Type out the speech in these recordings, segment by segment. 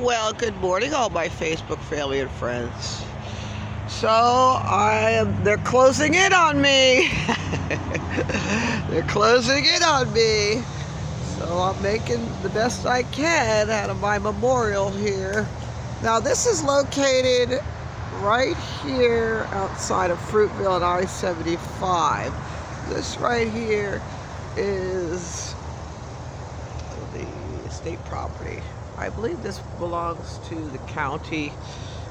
Well, good morning, all my Facebook family and friends. So they're closing in on me. They're closing in on me. So I'm making the best I can out of my memorial here. Now this is located right here outside of Fruitville and I-75. This right here is the state property. I believe this belongs to the county.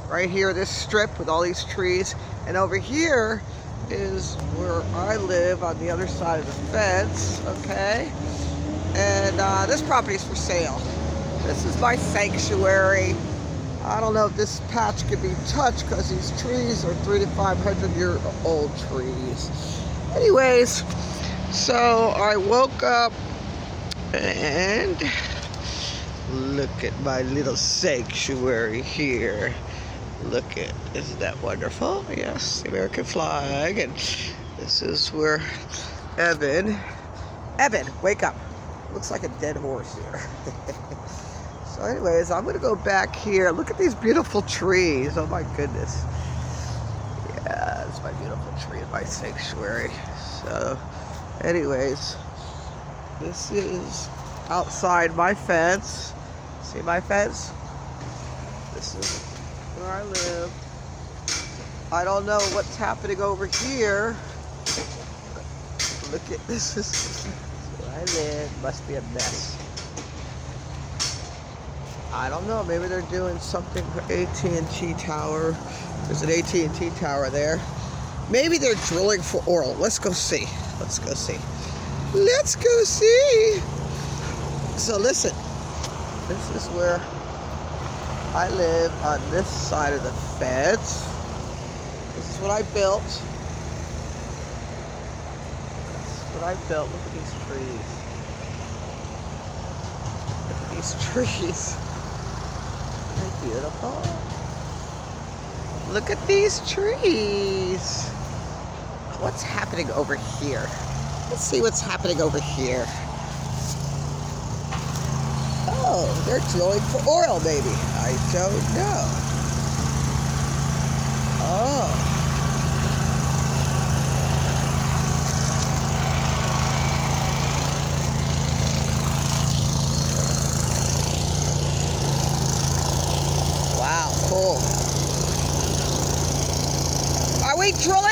Right here, this strip with all these trees. And over here is where I live on the other side of the fence, okay? And this property is for sale. This is my sanctuary. I don't know if this patch could be touched because these trees are 300 to 500-year-old trees. Anyways, so I woke up and look at my little sanctuary here. Look at, isn't that wonderful? Yes, the American flag. And this is where Evan, wake up. Looks like a dead horse here. So anyways, I'm gonna go back here. Look at these beautiful trees. Oh my goodness. Yeah, it's my beautiful tree in my sanctuary. So anyways, this is outside my fence. See my fence? This is where I live. I don't know what's happening over here. Look at this. This is where I live. Must be a mess. I don't know. Maybe they're doing something for AT&T tower. There's an AT&T tower there. Maybe they're drilling for oil. Let's go see. Let's go see. Let's go see. So listen. This is where I live on this side of the fence. This is what I built. This is what I built. Look at these trees. Look at these trees. They're beautiful. Look at these trees. What's happening over here? Let's see what's happening over here. Oh, they're drilling for oil, maybe. I don't know. Oh. Wow, cool. Are we drilling